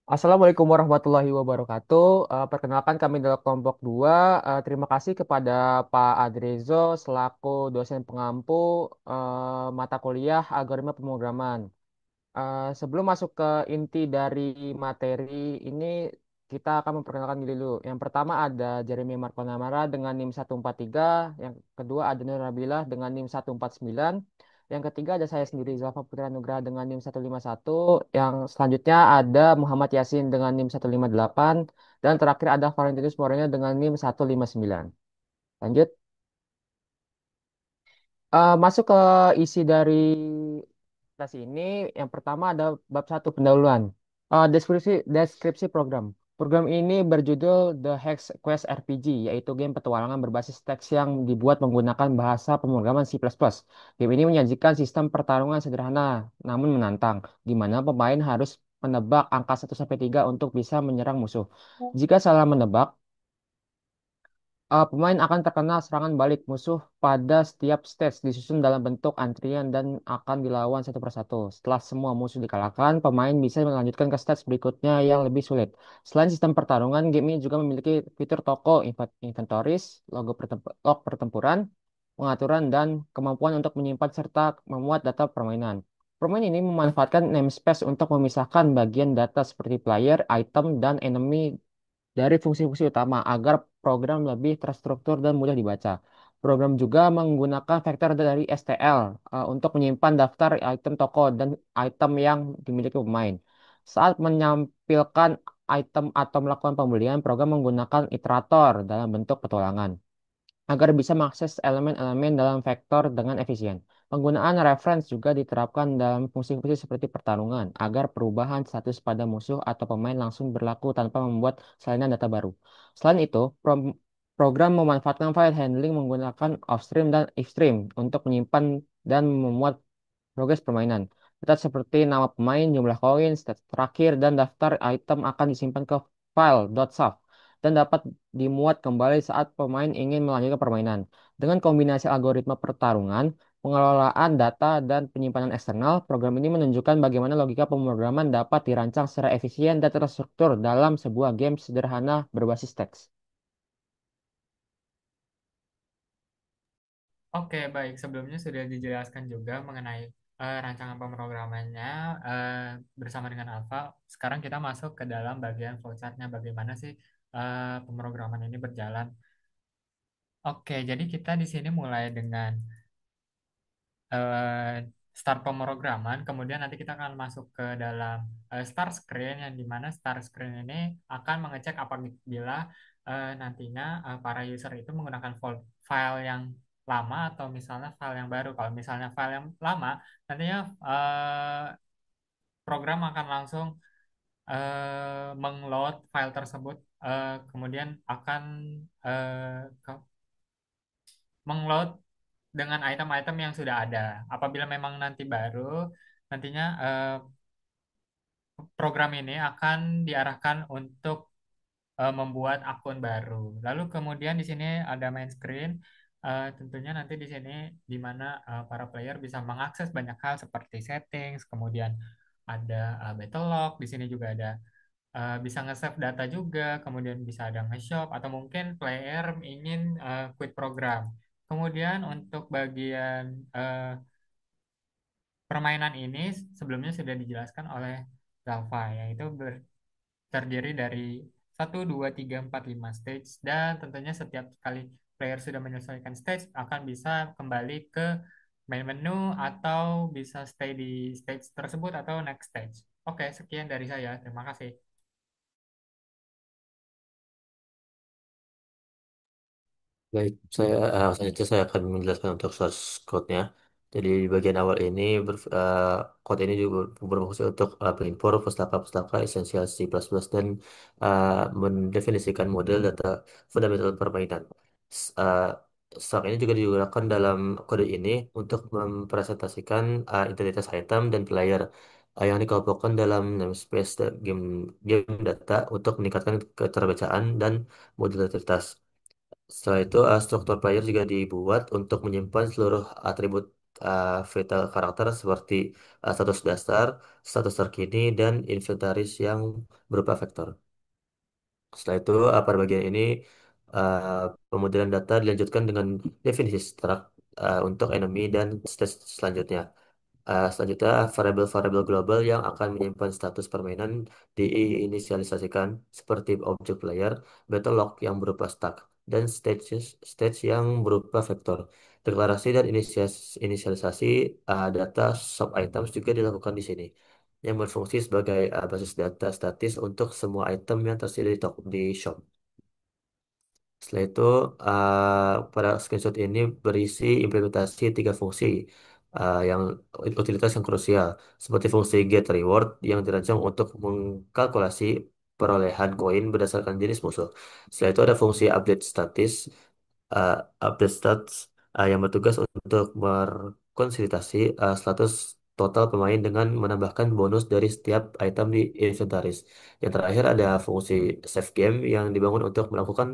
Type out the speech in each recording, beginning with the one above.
Assalamualaikum warahmatullahi wabarakatuh. Perkenalkan kami adalah kelompok 2. Terima kasih kepada Pak Adrezo selaku dosen pengampu mata kuliah algoritma pemrograman. Sebelum masuk ke inti dari materi ini, kita akan memperkenalkan diri dulu. Yang pertama ada Jeremy Markonamara dengan NIM 143, yang kedua ada Nur Nabilah dengan NIM 149, yang ketiga ada saya sendiri Zalfa Putra Nugraha dengan NIM 151, yang selanjutnya ada Muhammad Yasin dengan NIM 158, dan terakhir ada Valentinus Moreno dengan NIM 159. Lanjut. Masuk ke isi dari tes ini, yang pertama ada bab satu pendahuluan. Deskripsi program. Program ini berjudul The Hex Quest RPG, yaitu game petualangan berbasis teks yang dibuat menggunakan bahasa pemrograman C++. Game ini menyajikan sistem pertarungan sederhana namun menantang, di mana pemain harus menebak angka 1 sampai 3 untuk bisa menyerang musuh. Jika salah menebak, pemain akan terkena serangan balik musuh pada setiap stage disusun dalam bentuk antrian dan akan dilawan satu persatu. Setelah semua musuh dikalahkan, pemain bisa melanjutkan ke stage berikutnya yang lebih sulit. Selain sistem pertarungan, game ini juga memiliki fitur toko, inventories, log pertempuran, pengaturan, dan kemampuan untuk menyimpan serta memuat data permainan. Permain ini memanfaatkan namespace untuk memisahkan bagian data seperti player, item, dan enemy dari fungsi-fungsi utama agar program lebih terstruktur dan mudah dibaca. Program juga menggunakan vektor dari STL untuk menyimpan daftar item toko dan item yang dimiliki pemain. Saat menyampilkan item atau melakukan pembelian, program menggunakan iterator dalam bentuk petualangan agar bisa mengakses elemen-elemen dalam vektor dengan efisien. Penggunaan reference juga diterapkan dalam fungsi-fungsi seperti pertarungan, agar perubahan status pada musuh atau pemain langsung berlaku tanpa membuat salinan data baru. Selain itu, program memanfaatkan file handling menggunakan offstream dan ifstream untuk menyimpan dan memuat progres permainan. Data seperti nama pemain, jumlah koin, stats terakhir, dan daftar item akan disimpan ke file .sav dan dapat dimuat kembali saat pemain ingin melanjutkan permainan. Dengan kombinasi algoritma pertarungan, pengelolaan data, dan penyimpanan eksternal, program ini menunjukkan bagaimana logika pemrograman dapat dirancang secara efisien dan terstruktur dalam sebuah game sederhana berbasis teks. Oke, baik. Sebelumnya sudah dijelaskan juga mengenai rancangan pemrogramannya eh, bersama dengan Alpha. Sekarang kita masuk ke dalam bagian flowchartnya. Bagaimana sih pemrograman ini berjalan? Oke, jadi kita di sini mulai dengan eh, start pemrograman, kemudian nanti kita akan masuk ke dalam start screen, yang dimana start screen ini akan mengecek apabila nantinya para user itu menggunakan file yang lama atau misalnya file yang baru. Kalau misalnya file yang lama, nantinya program akan langsung mengload file tersebut, kemudian akan mengload dengan item-item yang sudah ada. Apabila memang nanti baru, nantinya program ini akan diarahkan untuk membuat akun baru. Lalu kemudian di sini ada main screen. Tentunya nanti di sini di mana para player bisa mengakses banyak hal seperti settings, kemudian ada battle log, di sini juga ada bisa nge-save data juga, kemudian bisa ada nge-shop atau mungkin player ingin quit program. Kemudian untuk bagian permainan ini sebelumnya sudah dijelaskan oleh Zalfa, yaitu terdiri dari 1, 2, 3, 4, 5 stage, dan tentunya setiap kali player sudah menyelesaikan stage akan bisa kembali ke main menu atau bisa stay di stage tersebut atau next stage. Oke, sekian dari saya. Terima kasih. Baik, selanjutnya saya akan menjelaskan untuk source code-nya. Jadi di bagian awal ini, code ini juga berfungsi untuk mengimpor pustaka-pustaka esensial C++ dan mendefinisikan model data fundamental permainan. S- uh, Struct ini juga digunakan dalam kode ini untuk mempresentasikan identitas item dan player yang dikelompokkan dalam namespace game data untuk meningkatkan keterbacaan dan modularitas. Setelah itu, struktur player juga dibuat untuk menyimpan seluruh atribut. vital karakter seperti status dasar, status terkini, dan inventaris yang berupa vektor. Setelah itu, pada bagian ini uh, pemodelan data dilanjutkan dengan definisi struct untuk enemy dan stage selanjutnya. Selanjutnya, variabel-variabel global yang akan menyimpan status permainan diinisialisasikan seperti objek player, battle log yang berupa stack, dan stage yang berupa vektor. Deklarasi dan inisialisasi data sub items juga dilakukan di sini, yang berfungsi sebagai basis data statis untuk semua item yang tersedia di shop. Setelah itu, pada screenshot ini berisi implementasi tiga fungsi yang utilitas yang krusial, seperti fungsi get reward yang dirancang untuk mengkalkulasi perolehan koin berdasarkan jenis musuh. Setelah itu ada fungsi uh, update stats yang bertugas untuk berkonsolidasi status total pemain dengan menambahkan bonus dari setiap item di inventaris. Yang terakhir ada fungsi save game yang dibangun untuk melakukan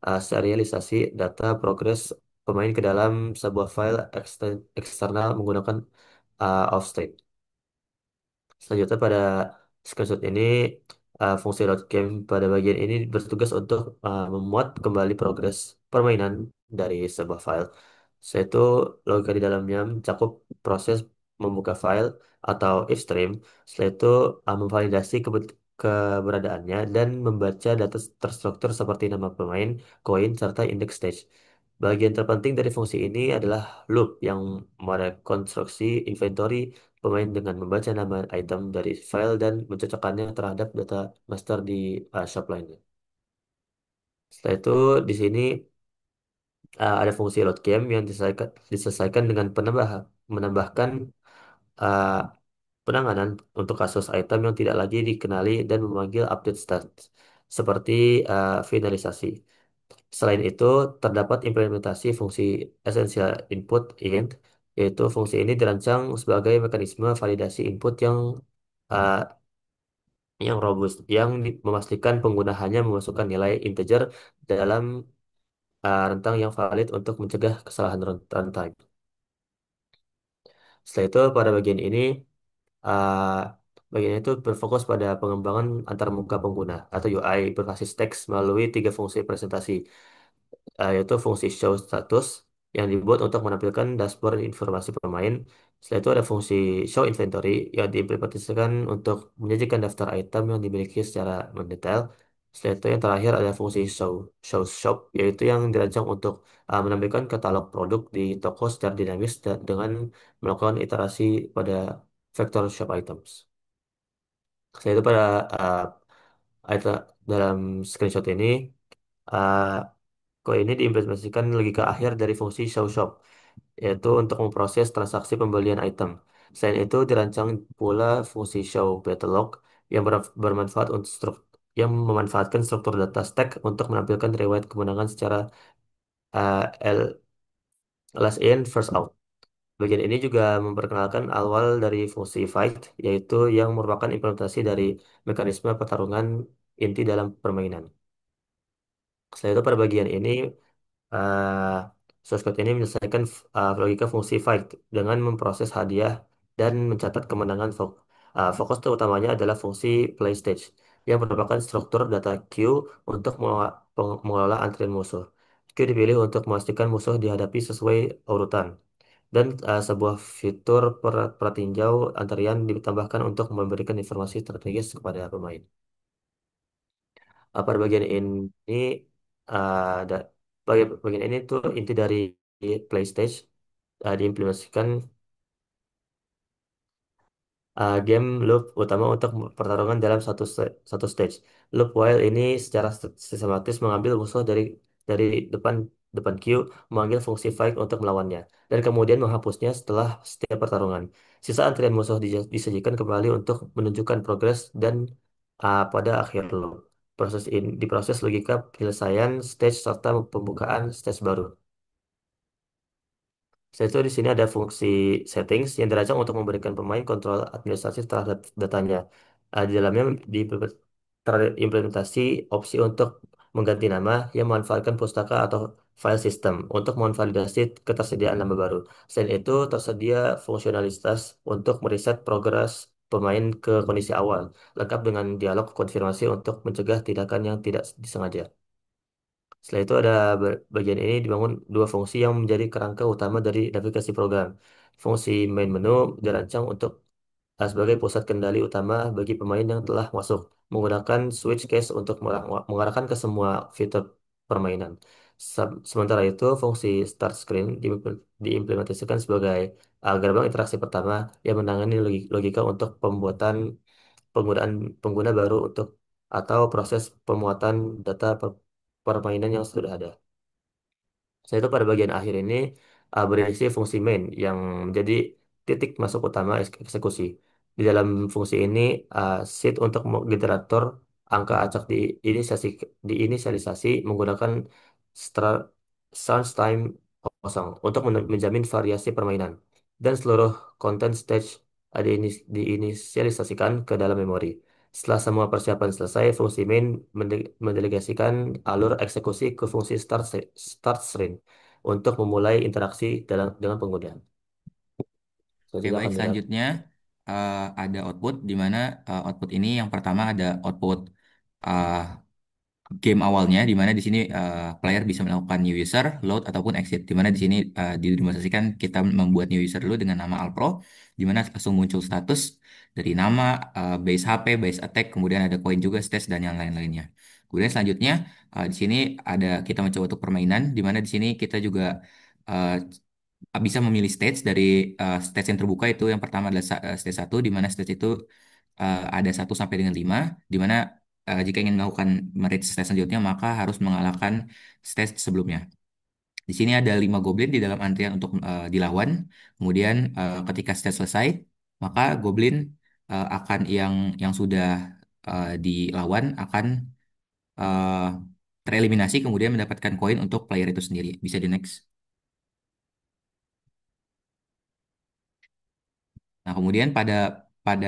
serialisasi data progres pemain ke dalam sebuah file eksternal menggunakan offstate. Selanjutnya pada screenshot ini fungsi load game pada bagian ini bertugas untuk memuat kembali progres permainan dari sebuah file. Setelah itu logika di dalamnya mencakup proses membuka file atau if stream. Setelah itu memvalidasi keberadaannya dan membaca data terstruktur seperti nama pemain, koin, serta indeks stage. Bagian terpenting dari fungsi ini adalah loop yang merekonstruksi inventory pemain dengan membaca nama item dari file dan mencocokkannya terhadap data master di shop lainnya. Setelah itu di sini ada fungsi load game yang diselesaikan dengan menambahkan uh, penanganan untuk kasus item yang tidak lagi dikenali dan memanggil update stats seperti finalisasi. Selain itu, terdapat implementasi fungsi essential input int, yaitu fungsi ini dirancang sebagai mekanisme validasi input uh, yang robust, yang memastikan pengguna hanya memasukkan nilai integer dalam rentang yang valid untuk mencegah kesalahan runtime. Setelah itu, pada uh, bagian itu berfokus pada pengembangan antarmuka pengguna atau UI berbasis teks melalui tiga fungsi presentasi, yaitu fungsi show status yang dibuat untuk menampilkan dashboard informasi pemain. Setelah itu ada fungsi show inventory yang diimplementasikan untuk menyajikan daftar item yang dimiliki secara mendetail. Setelah itu yang terakhir ada fungsi show shop, yaitu yang dirancang untuk menampilkan katalog produk di toko secara dinamis dengan melakukan iterasi pada vector shop items. Setelah itu pada item dalam screenshot ini uh, kok ini diimplementasikan logika akhir dari fungsi show shop, yaitu untuk memproses transaksi pembelian item. Selain itu, dirancang pula fungsi show battle log yang bermanfaat untuk yang memanfaatkan struktur data stack untuk menampilkan riwayat kemenangan secara L last in first out. Bagian ini juga memperkenalkan awal dari fungsi fight, yaitu yang merupakan implementasi dari mekanisme pertarungan inti dalam permainan. Setelah itu pada bagian ini uh, source code ini menyelesaikan logika fungsi fight dengan memproses hadiah dan mencatat kemenangan. Fokus utamanya adalah fungsi play stage yang merupakan struktur data queue untuk mengelola antrian musuh. Queue dipilih untuk memastikan musuh dihadapi sesuai urutan. Dan sebuah fitur pratinjau antrian ditambahkan untuk memberikan informasi strategis kepada pemain. Pada bagian ini ada bagian ini tuh inti dari PlayStage diimplementasikan game loop utama untuk pertarungan dalam satu stage. Loop while ini secara sistematis mengambil musuh dari depan depan queue, memanggil fungsi fight untuk melawannya, dan kemudian menghapusnya setelah setiap pertarungan. Sisa antrian musuh disajikan kembali untuk menunjukkan progres dan pada akhir loop. Diproses logika penyelesaian stage serta pembukaan stage baru. Setelah itu di sini ada fungsi settings yang dirancang untuk memberikan pemain kontrol administrasi terhadap datanya. Di dalamnya terimplementasi opsi untuk mengganti nama yang memanfaatkan pustaka atau file system untuk memvalidasi ketersediaan nama baru. Selain itu, tersedia fungsionalitas untuk mereset progres pemain ke kondisi awal, lengkap dengan dialog konfirmasi untuk mencegah tindakan yang tidak disengaja. Setelah itu ada bagian ini dibangun dua fungsi yang menjadi kerangka utama dari navigasi program. Fungsi main menu dirancang untuk sebagai pusat kendali utama bagi pemain yang telah masuk, menggunakan switch case untuk mengarahkan ke semua fitur permainan. Sementara itu, fungsi start screen diimplementasikan sebagai gerbang interaksi pertama yang menangani logika untuk pembuatan penggunaan pengguna baru untuk atau proses pemuatan data permainan yang sudah ada. Saya itu pada bagian akhir ini berisi fungsi main yang menjadi titik masuk utama eksekusi. Di dalam fungsi ini, seed untuk generator angka acak diinisialisasi menggunakan stra- source time kosong untuk menjamin variasi permainan. Dan seluruh konten stage diinisialisasikan ke dalam memori. Setelah semua persiapan selesai, fungsi main mendelegasikan alur eksekusi ke fungsi start string untuk memulai interaksi dengan pengguna. Oke, Selanjutnya baik. akan menyerah. Selanjutnya ada output, di mana output ini yang pertama ada output uh, game awalnya, di mana di sini player bisa melakukan new user, load ataupun exit. Di mana di sini didemonstrasikan kita membuat new user dulu dengan nama Alpro, di mana langsung muncul status dari nama, base HP, base attack, kemudian ada koin juga, stats dan yang lain-lainnya. Kemudian selanjutnya di sini ada kita mencoba untuk permainan, di mana di sini kita juga uh, bisa memilih stage dari stage yang terbuka itu. Yang pertama adalah stage 1, di mana stage itu ada 1 sampai dengan 5, di mana jika ingin melakukan merit stage selanjutnya maka harus mengalahkan stage sebelumnya. Di sini ada 5 goblin di dalam antrian untuk dilawan. Kemudian ketika stage selesai, maka goblin akan yang sudah dilawan akan uh, tereliminasi, kemudian mendapatkan koin untuk player itu sendiri. Bisa di next. Nah, kemudian pada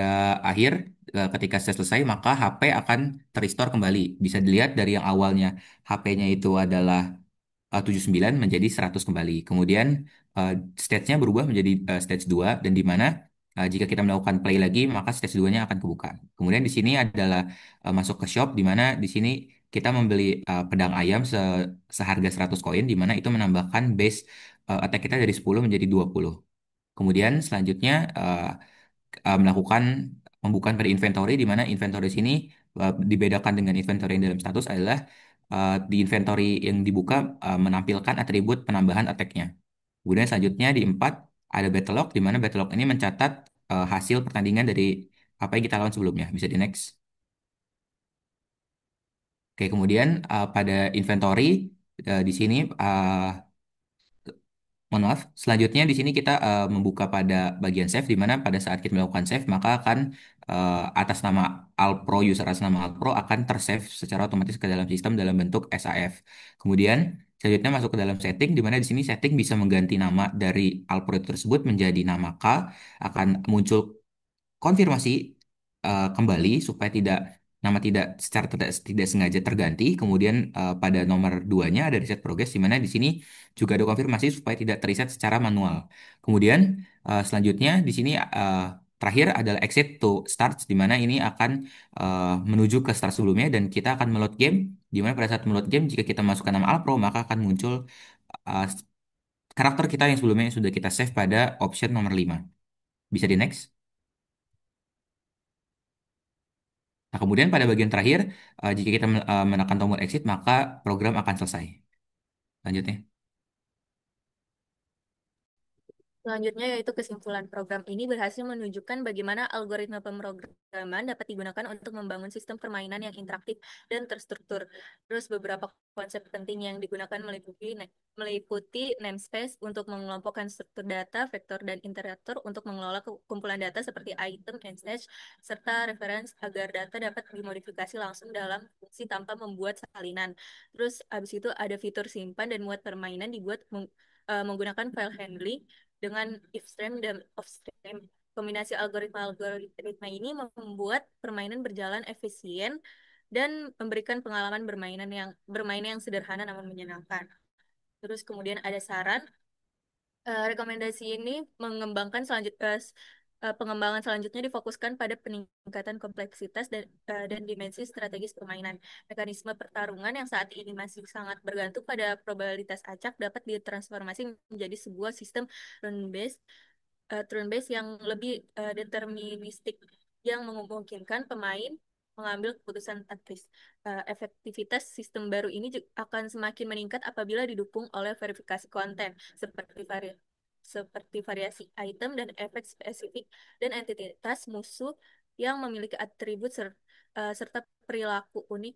akhir ketika stage selesai, maka HP akan terrestore kembali. Bisa dilihat dari yang awalnya HP-nya itu adalah 79 menjadi 100 kembali. Kemudian uh, stage-nya berubah menjadi stage 2, dan di mana jika kita melakukan play lagi maka stage 2-nya akan kebuka. Kemudian di sini adalah masuk ke shop, di mana di sini kita membeli pedang ayam seharga 100 koin, di mana itu menambahkan base attack kita dari 10 menjadi 20. Kemudian selanjutnya melakukan pembukaan pada inventory, di mana inventory sini dibedakan dengan inventory yang dalam status adalah di inventory yang dibuka menampilkan atribut penambahan attack-nya. Kemudian selanjutnya di 4 ada battle log, di mana battle log ini mencatat hasil pertandingan dari apa yang kita lawan sebelumnya. Bisa di next. Oke, kemudian pada inventory di sini mohon maaf. Selanjutnya di sini kita membuka pada bagian save, di mana pada saat kita melakukan save maka akan atas nama Alpro, user atas nama Alpro akan tersave secara otomatis ke dalam sistem dalam bentuk SAF. Kemudian selanjutnya masuk ke dalam setting, di mana di sini setting bisa mengganti nama dari Alpro itu tersebut menjadi nama K, akan muncul konfirmasi kembali supaya nama tidak secara tidak sengaja terganti. Kemudian pada nomor 2-nya ada reset progress, di mana di sini juga ada konfirmasi supaya tidak reset secara manual. Kemudian selanjutnya di sini terakhir adalah exit to start, di mana ini akan menuju ke start sebelumnya dan kita akan meload game, di mana pada saat meload game jika kita masukkan nama Alpro maka akan muncul uh, karakter kita yang sebelumnya yang sudah kita save pada option nomor 5. Bisa di next. Nah, kemudian pada bagian terakhir, jika kita menekan tombol exit, maka program akan selesai. Lanjutnya. Selanjutnya yaitu kesimpulan program ini berhasil menunjukkan bagaimana algoritma pemrograman dapat digunakan untuk membangun sistem permainan yang interaktif dan terstruktur. Terus beberapa konsep penting yang digunakan meliputi namespace untuk mengelompokkan struktur data, vektor dan iterator untuk mengelola kumpulan data seperti item and stage, serta reference agar data dapat dimodifikasi langsung dalam fungsi tanpa membuat salinan. Terus habis itu ada fitur simpan dan muat permainan dibuat menggunakan file handling dengan if stream dan off stream. Kombinasi algoritma ini membuat permainan berjalan efisien dan memberikan pengalaman bermain yang sederhana namun menyenangkan. Terus kemudian ada saran. Rekomendasi ini pengembangan selanjutnya difokuskan pada peningkatan kompleksitas dan dimensi strategis permainan. Mekanisme pertarungan yang saat ini masih sangat bergantung pada probabilitas acak dapat ditransformasi menjadi sebuah sistem turn-based turn-based yang lebih deterministik yang memungkinkan pemain mengambil keputusan taktis. Efektivitas sistem baru ini akan semakin meningkat apabila didukung oleh verifikasi konten seperti variasi item dan efek spesifik dan entitas musuh yang memiliki atribut serta perilaku unik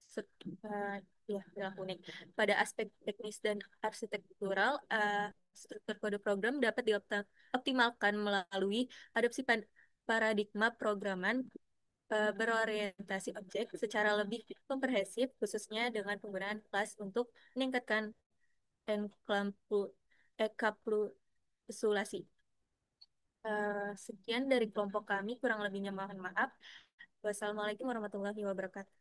ser- eh, perilaku unik. Pada aspek teknis dan arsitektural, struktur kode program dapat dioptimalkan melalui adopsi paradigma programan berorientasi objek secara lebih komprehensif, khususnya dengan penggunaan kelas untuk meningkatkan enkapsulasi. Sekian dari kelompok kami, kurang lebihnya mohon maaf. Wassalamualaikum warahmatullahi wabarakatuh.